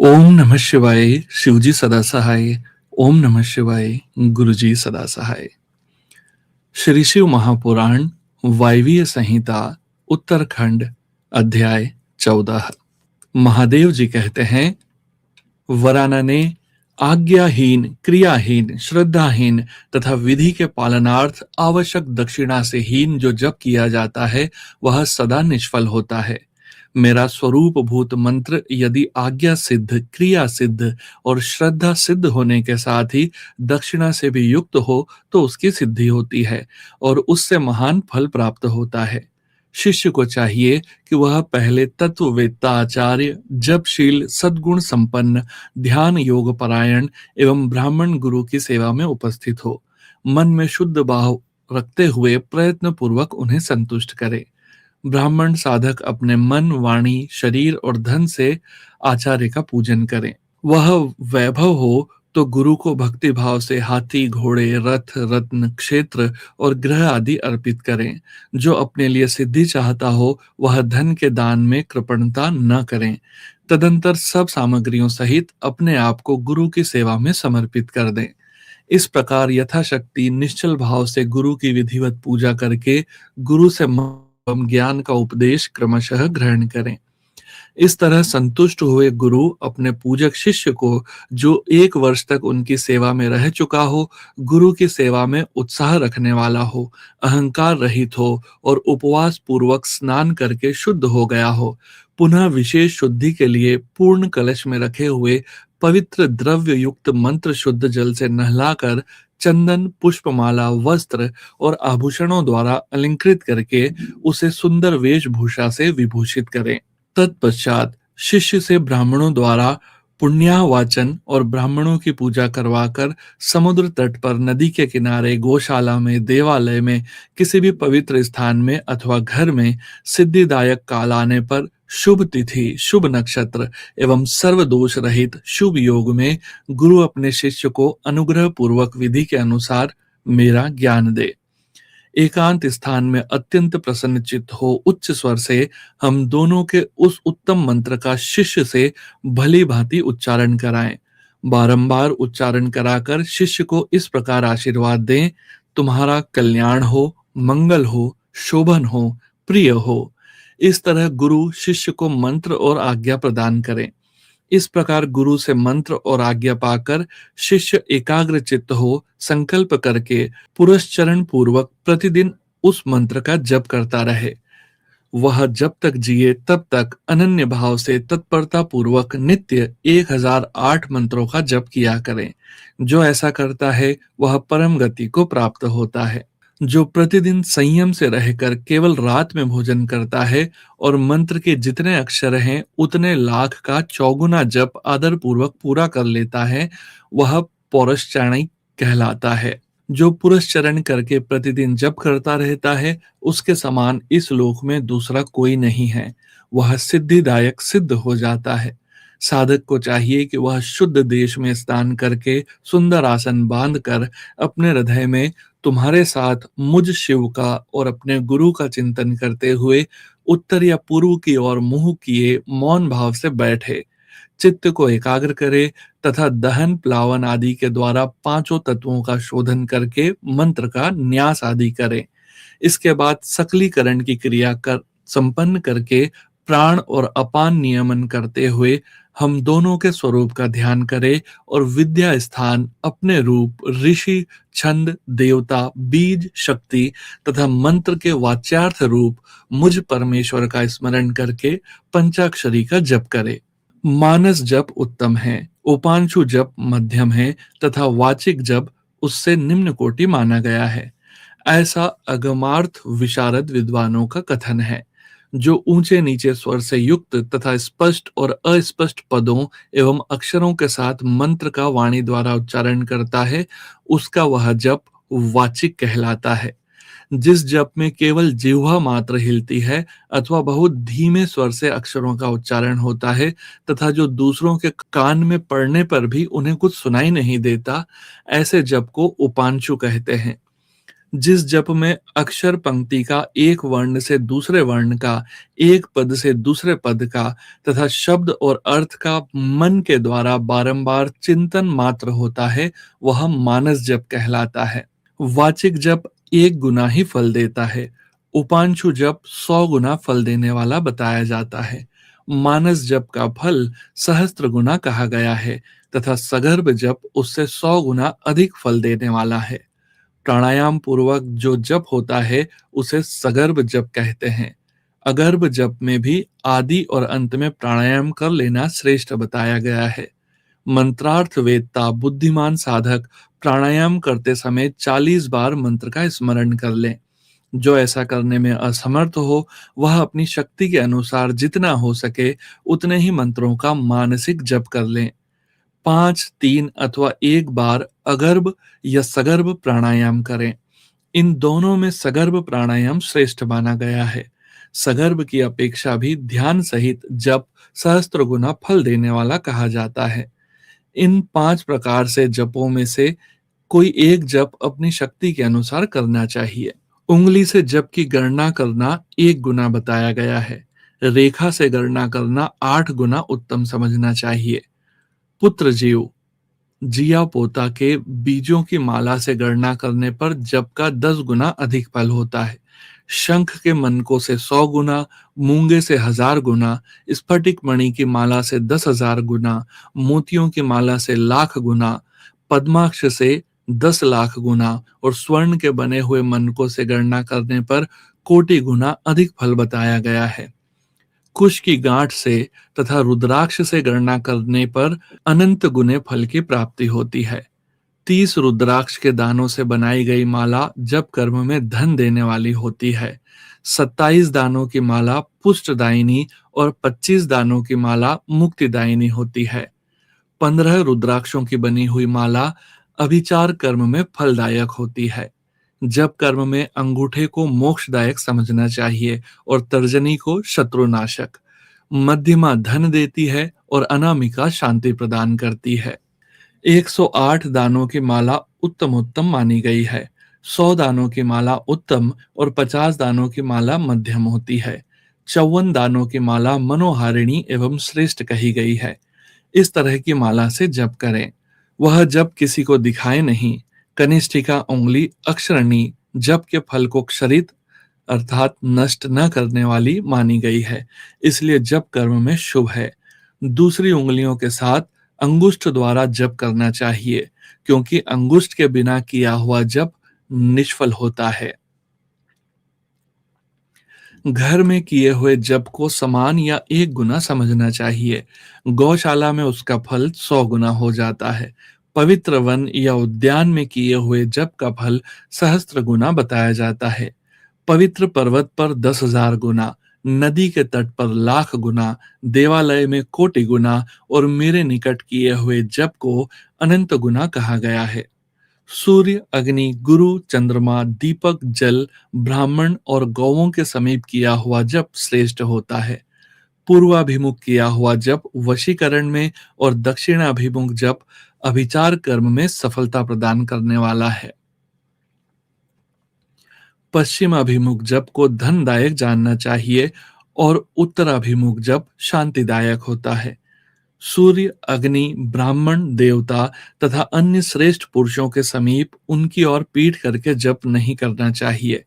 ओम नमः शिवाय। शिवजी सदा सहाय। ओम नमः शिवाय। गुरुजी सदा सहाय। श्री शिव महापुराण वायवीय संहिता उत्तरखंड अध्याय 14। महादेव जी कहते हैं, वरानने आज्ञाहीन, क्रियाहीन, श्रद्धाहीन तथा विधि के पालनार्थ आवश्यक दक्षिणा से हीन जो जप किया जाता है वह सदा निष्फल होता है। मेरा स्वरूप भूत मंत्र यदि आज्ञा सिद्ध, क्रिया सिद्ध और श्रद्धा सिद्ध होने के साथ ही दक्षिणा से भी युक्त हो तो उसकी सिद्धि होती है और उससे महान फल प्राप्त होता है। शिष्य को चाहिए कि वह पहले तत्ववेत्ता आचार्य, जपशील, सद्गुण संपन्न, ध्यान योग परायण एवं ब्राह्मण गुरु की सेवा में उपस्थित हो। मन में शुद्ध भाव रखते हुए प्रयत्न पूर्वक उन्हें संतुष्ट करे। ब्राह्मण साधक अपने मन, वाणी, शरीर और धन से आचार्य का पूजन करें। वह वैभव हो तो गुरु को भक्ति भाव से हाथी, घोड़े, रथ, रत्न, क्षेत्र और ग्रह आदि अर्पित करें। जो अपने लिए सिद्धि चाहता हो वह धन के दान में कृपणता न करें। तदंतर सब सामग्रियों सहित अपने आप को गुरु की सेवा में समर्पित कर दें। इस प्रकार यथाशक्ति निश्चल भाव से गुरु की विधिवत पूजा करके गुरु से ज्ञान का उपदेश क्रमशः ग्रहण करें। इस तरह संतुष्ट हुए गुरु अपने पूजक शिष्य को, जो 1 वर्ष तक उनकी सेवा में रह चुका हो, गुरु की सेवा में उत्साह रखने वाला हो, अहंकार रहित हो और उपवास पूर्वक स्नान करके शुद्ध हो गया हो, पुनः विशेष शुद्धि के लिए पूर्ण कलश में रखे हुए पवित्र द्रव्य युक्त मंत्र शुद्ध जल से नहलाकर चंदन, पुष्पमाला, वस्त्र और आभूषणों द्वारा अलंकृत करके उसे सुंदर वेशभूषा से विभूषित करें। तत्पश्चात शिष्य से ब्राह्मणों द्वारा पुण्याहवाचन और ब्राह्मणों की पूजा करवाकर समुद्र तट पर, नदी के किनारे, गौशाला में, देवालय में, किसी भी पवित्र स्थान में अथवा घर में सिद्धिदायक काल आने पर शुभ तिथि, शुभ नक्षत्र एवं सर्व दोष रहित शुभ योग में गुरु अपने शिष्य को अनुग्रह पूर्वक विधि के अनुसार मेरा ज्ञान दे। एकांत स्थान में अत्यंत प्रसन्नचित्त हो उच्च स्वर से हम दोनों के उस उत्तम मंत्र का शिष्य से भली भांति उच्चारण कराएं। बारंबार उच्चारण कराकर शिष्य को इस प्रकार आशीर्वाद दें, तुम्हारा कल्याण हो, मंगल हो, शोभन हो, प्रिय हो। इस तरह गुरु शिष्य को मंत्र और आज्ञा प्रदान करें। इस प्रकार गुरु से मंत्र और आज्ञा पाकर शिष्य एकाग्र चित्त हो संकल्प करके पुरस्चरण पूर्वक प्रतिदिन उस मंत्र का जप करता रहे। वह जब तक जिए तब तक अनन्य भाव से तत्परता पूर्वक नित्य 1008 मंत्रों का जप किया करे। जो ऐसा करता है वह परम गति को प्राप्त होता है। जो प्रतिदिन संयम से रहकर केवल रात में भोजन करता है और मंत्र के जितने अक्षर हैं उतने लाख का चौगुना जप आदर पूर्वक पूरा कर लेता है, वह पौरश्चरणी कहलाता है। जो पुरस्चरण करके प्रतिदिन जप करता रहता है उसके समान इस लोक में दूसरा कोई नहीं है। वह सिद्धिदायक सिद्ध हो जाता है। साधक को चाहिए कि वह शुद्ध देश में स्नान करके सुंदर आसन बांधकर अपने हृदय में तुम्हारे साथ मुझ शिव का और अपने गुरु का चिंतन करते हुए उत्तर या पूर्व की ओर मुंह किए मौन भाव से बैठे, चित्त को एकाग्र करे तथा दहन, प्लावन आदि के द्वारा पांचों तत्वों का शोधन करके मंत्र का न्यास आदि करे। इसके बाद सकलीकरण की क्रिया कर संपन्न करके प्राण और अपान नियमन करते हुए हम दोनों के स्वरूप का ध्यान करें और विद्या स्थान, अपने रूप, ऋषि, छंद, देवता, बीज, शक्ति तथा मंत्र के वाच्यार्थ रूप मुझ परमेश्वर का स्मरण करके पंचाक्षरी का जप करे। मानस जप उत्तम है, उपांशु जप मध्यम है तथा वाचिक जप उससे निम्न कोटि माना गया है। ऐसा अगमार्थ विशारद विद्वानों का कथन है। जो ऊंचे नीचे स्वर से युक्त तथा स्पष्ट और अस्पष्ट पदों एवं अक्षरों के साथ मंत्र का वाणी द्वारा उच्चारण करता है उसका वह जप वाचिक कहलाता है। जिस जप में केवल जिह्वा मात्र हिलती है अथवा बहुत धीमे स्वर से अक्षरों का उच्चारण होता है तथा जो दूसरों के कान में पड़ने पर भी उन्हें कुछ सुनाई नहीं देता, ऐसे जप को उपांशु कहते हैं। जिस जप में अक्षर पंक्ति का एक वर्ण से दूसरे वर्ण का, एक पद से दूसरे पद का तथा शब्द और अर्थ का मन के द्वारा बारंबार चिंतन मात्र होता है, वह मानस जप कहलाता है। वाचिक जप 1 गुना ही फल देता है। उपांशु जप 100 गुना फल देने वाला बताया जाता है। मानस जप का फल सहस्त्र गुना कहा गया है तथा सगर्भ जप उससे 100 गुना अधिक फल देने वाला है। प्राणायाम पूर्वक जो जप होता है उसे सगर्भ जप कहते हैं। अगर्भ जप में भी आदि और अंत में प्राणायाम कर लेना श्रेष्ठ बताया गया है। मंत्रार्थ वेदता बुद्धिमान साधक प्राणायाम करते समय 40 बार मंत्र का स्मरण कर लें। जो ऐसा करने में असमर्थ हो, वह अपनी शक्ति के अनुसार जितना हो सके उतने ही मंत्रों का मानसिक जप कर लें। 5, 3 अथवा 1 बार अगर्भ या सगर्भ प्राणायाम करें। इन दोनों में सगर्भ प्राणायाम श्रेष्ठ माना गया है। सगर्भ की अपेक्षा भी ध्यान सहित जप सहस्त्र गुना फल देने वाला कहा जाता है। इन 5 प्रकार से जपों में से कोई एक जप अपनी शक्ति के अनुसार करना चाहिए। उंगली से जप की गणना करना 1 गुना बताया गया है। रेखा से गणना करना 8 गुना उत्तम समझना चाहिए। पुत्र जीव जिया पोता के बीजों की माला से गणना करने पर जप का 10 गुना अधिक फल होता है। शंख के मनकों से 100 गुना, मूंगे से 1000 गुना, स्फटिक मणि की माला से 10,000 गुना, मोतियों की माला से लाख गुना, पद्माक्ष से 10 लाख गुना और स्वर्ण के बने हुए मनकों से गणना करने पर कोटि गुना अधिक फल बताया गया है। कुश की गांठ से तथा रुद्राक्ष से गणना करने पर अनंत गुने फल की प्राप्ति होती है। 30 रुद्राक्ष के दानों से बनाई गई माला जप कर्म में धन देने वाली होती है। 27 दानों की माला पुष्टदायिनी और 25 दानों की माला मुक्तिदायिनी होती है। 15 रुद्राक्षों की बनी हुई माला अभिचार कर्म में फलदायक होती है। जप कर्म में अंगूठे को मोक्षदायक समझना चाहिए और तर्जनी को शत्रुनाशक। मध्यमा धन देती है और अनामिका शांति प्रदान करती है। 108 दानों की माला उत्तम उत्तम मानी गई है। 100 दानों की माला उत्तम और 50 दानों की माला मध्यम होती है। 54 दानों की माला मनोहारिणी एवं श्रेष्ठ कही गई है। इस तरह की माला से जप करें। वह जप किसी को दिखाए नहीं। कनिष्ठिका उंगली अक्षरणी जप के फल को क्षरित अर्थात नष्ट न करने वाली मानी गई है, इसलिए जप कर्म में शुभ है। दूसरी उंगलियों के साथ अंगुष्ठ द्वारा जप करना चाहिए, क्योंकि अंगुष्ठ के बिना किया हुआ जप निष्फल होता है। घर में किए हुए जप को समान या 1 गुना समझना चाहिए। गौशाला में उसका फल 100 गुना हो जाता है। पवित्र वन या उद्यान में किए हुए जप का फल सहस्त्र गुना बताया जाता है। पवित्र पर्वत पर 10,000 गुना, नदी के तट पर लाख गुना, देवालय में कोटि गुना और मेरे निकट किए हुए जप को अनंत गुना कहा गया है। सूर्य, अग्नि, गुरु, चंद्रमा, दीपक, जल, ब्राह्मण और गौओं के समीप किया हुआ जप श्रेष्ठ होता है। पूर्वाभिमुख किया हुआ जप वशीकरण में और दक्षिणाभिमुख जप अभिचार कर्म में सफलता प्रदान करने वाला है। पश्चिमाभिमुख जप को धनदायक जानना चाहिए और उत्तराभिमुख जप शांतिदायक होता है। सूर्य, अग्नि, ब्राह्मण, देवता तथा अन्य श्रेष्ठ पुरुषों के समीप उनकी ओर पीठ करके जप नहीं करना चाहिए।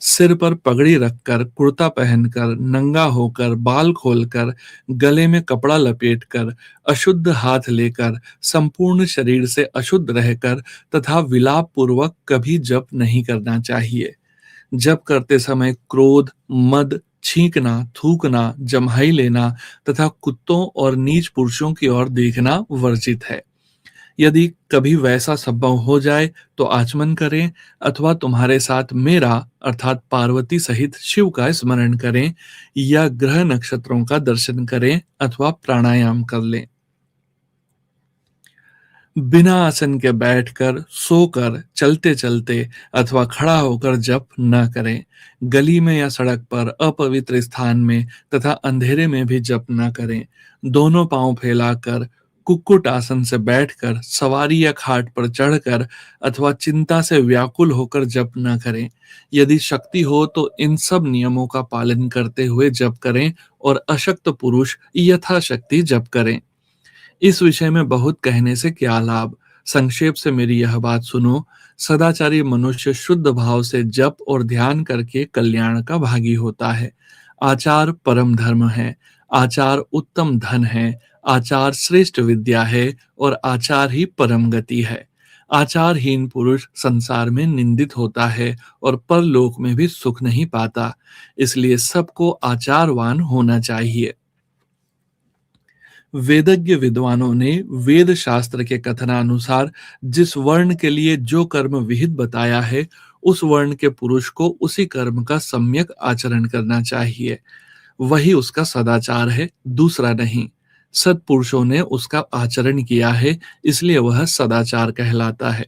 सिर पर पगड़ी रखकर, कुर्ता पहनकर, नंगा होकर, बाल खोलकर, गले में कपड़ा लपेटकर, अशुद्ध हाथ लेकर, संपूर्ण शरीर से अशुद्ध रहकर तथा विलाप पूर्वक कभी जप नहीं करना चाहिए। जप करते समय क्रोध, मद, छींकना, थूकना, जम्हाई लेना तथा कुत्तों और नीच पुरुषों की ओर देखना वर्जित है। यदि कभी वैसा संभव हो जाए तो आचमन करें अथवा तुम्हारे साथ मेरा अर्थात पार्वती सहित शिव का स्मरण करें या ग्रह नक्षत्रों का दर्शन करें अथवा प्राणायाम कर लें। बिना आसन के बैठकर, सोकर, चलते चलते अथवा खड़ा होकर जप न करें। गली में या सड़क पर, अपवित्र स्थान में तथा अंधेरे में भी जप न करें। दोनों पांव फैलाकर कुक्कुट आसन से बैठकर, सवारी या खाट पर चढ़कर अथवा चिंता से व्याकुल होकर जप न करें। यदि शक्ति हो तो इन सब नियमों का पालन करते हुए जप करें और अशक्त पुरुष यथाशक्ति जप करें। इस विषय में बहुत कहने से क्या लाभ? संक्षेप से मेरी यह बात सुनो। सदाचारी मनुष्य शुद्ध भाव से जप और ध्यान करके कल्याण का भागी होता है। आचार परम धर्म है, आचार उत्तम धन है, आचार श्रेष्ठ विद्या है और आचार ही परम गति है। आचारहीन पुरुष संसार में निंदित होता है और परलोक में भी सुख नहीं पाता। इसलिए सबको आचारवान होना चाहिए। वेदज्ञ विद्वानों ने वेद शास्त्र के कथनानुसार जिस वर्ण के लिए जो कर्म विहित बताया है, उस वर्ण के पुरुष को उसी कर्म का सम्यक आचरण करना चाहिए। वही उसका सदाचार है, दूसरा नहीं। सत्पुरुषों ने उसका आचरण किया है, इसलिए वह सदाचार कहलाता है।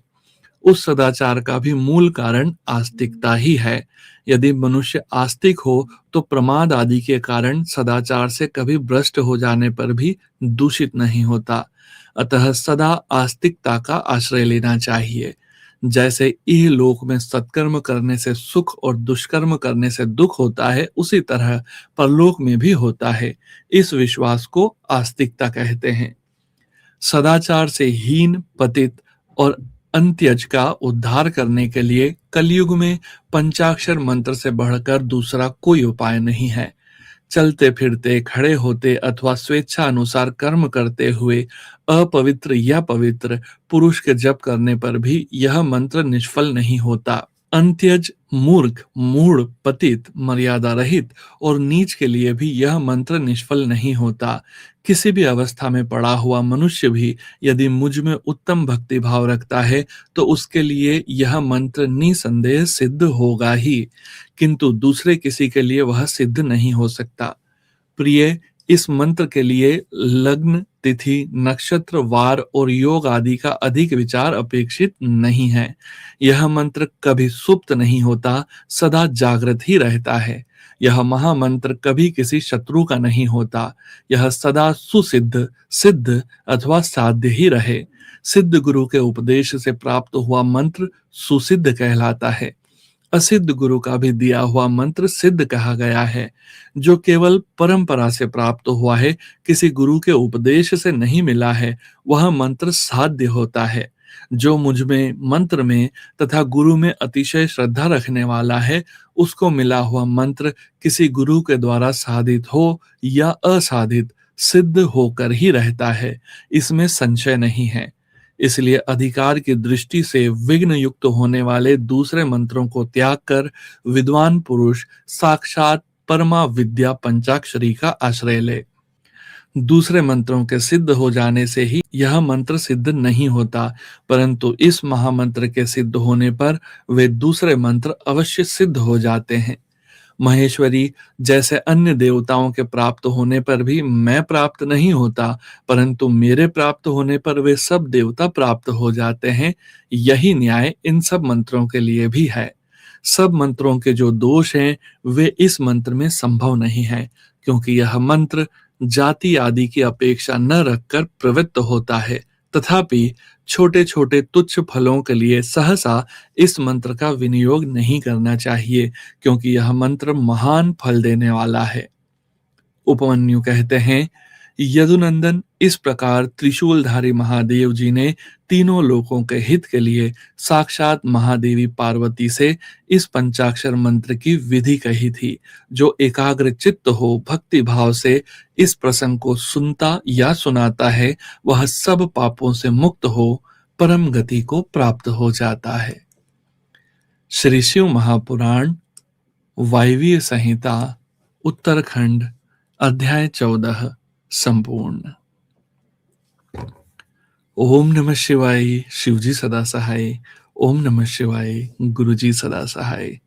उस सदाचार का भी मूल कारण आस्तिकता ही है। यदि मनुष्य आस्तिक हो तो प्रमाद आदि के कारण सदाचार से कभी भ्रष्ट हो जाने पर भी दूषित नहीं होता। अतः सदा आस्तिकता का आश्रय लेना चाहिए। जैसे इहलोक में सत्कर्म करने से सुख और दुष्कर्म करने से दुख होता है, उसी तरह परलोक में भी होता है। इस विश्वास को आस्तिकता कहते हैं। सदाचार से हीन, पतित और अंत्यज का उद्धार करने के लिए कलयुग में पंचाक्षर मंत्र से बढ़कर दूसरा कोई उपाय नहीं है। चलते फिरते, खड़े होते अथवा स्वेच्छा अनुसार कर्म करते हुए अपवित्र या पवित्र पुरुष के जप करने पर भी यह मंत्र निष्फल नहीं होता। अंत्यज, मूर्ख, मूढ़, पतित, मर्यादा रहित और नीच के लिए भी यह मंत्र निष्फल नहीं होता। किसी भी अवस्था में पड़ा हुआ मनुष्य भी यदि मुझ में उत्तम भक्ति भाव रखता है तो उसके लिए यह मंत्र निसंदेह सिद्ध होगा ही, किंतु दूसरे किसी के लिए वह सिद्ध नहीं हो सकता। प्रिय, इस मंत्र के लिए लग्न, तिथि, नक्षत्र, वार और योग आदि का अधिक विचार अपेक्षित नहीं है। यह मंत्र कभी सुप्त नहीं होता, सदा जागृत ही रहता है। यह महामंत्र कभी किसी शत्रु का नहीं होता। यह सदा सुसिद्ध, सिद्ध अथवा साध्य ही रहे। सिद्ध गुरु के उपदेश से प्राप्त हुआ मंत्र सुसिद्ध कहलाता है। असिद्ध गुरु का भी दिया हुआ मंत्र सिद्ध कहा गया है। जो केवल परंपरा से प्राप्त हुआ है, किसी गुरु के उपदेश से नहीं मिला है, वह मंत्र साध्य होता है। जो मुझ में, मंत्र में तथा गुरु में अतिशय श्रद्धा रखने वाला है, उसको मिला हुआ मंत्र किसी गुरु के द्वारा साधित हो या असाधित, सिद्ध होकर ही रहता है, इसमें संशय नहीं है। इसलिए अधिकार की दृष्टि से विघ्न युक्त होने वाले दूसरे मंत्रों को त्याग कर विद्वान पुरुष साक्षात परमा विद्या पंचाक्षरी का आश्रय ले। दूसरे मंत्रों के सिद्ध हो जाने से ही यह मंत्र सिद्ध नहीं होता, परंतु इस महामंत्र के सिद्ध होने पर वे दूसरे मंत्र अवश्य सिद्ध हो जाते हैं। महेश्वरी जैसे अन्य देवताओं के प्राप्त होने पर भी मैं प्राप्त नहीं होता, परंतु मेरे प्राप्त होने पर वे सब देवता प्राप्त हो जाते हैं। यही न्याय इन सब मंत्रों के लिए भी है। सब मंत्रों के जो दोष हैं, वे इस मंत्र में संभव नहीं है, क्योंकि यह मंत्र जाति आदि की अपेक्षा न रखकर प्रवृत्त होता है। तथापि छोटे छोटे तुच्छ फलों के लिए सहसा इस मंत्र का विनियोग नहीं करना चाहिए, क्योंकि यह मंत्र महान फल देने वाला है। उपमन्यु कहते हैं, यदुनंदन, इस प्रकार त्रिशूलधारी महादेव जी ने तीनों लोकों के हित के लिए साक्षात महादेवी पार्वती से इस पंचाक्षर मंत्र की विधि कही थी। जो एकाग्र चित्त हो, भक्ति भाव से इस प्रसंग को सुनता या सुनाता है, वह सब पापों से मुक्त हो परम गति को प्राप्त हो जाता है। श्री शिव महापुराण वायवीय संहिता उत्तरखंड अध्याय 14 संपूर्ण। ओम नमः शिवाय। शिवजी सदा सहाय। ओम नमः शिवाय। गुरुजी सदा सहाय।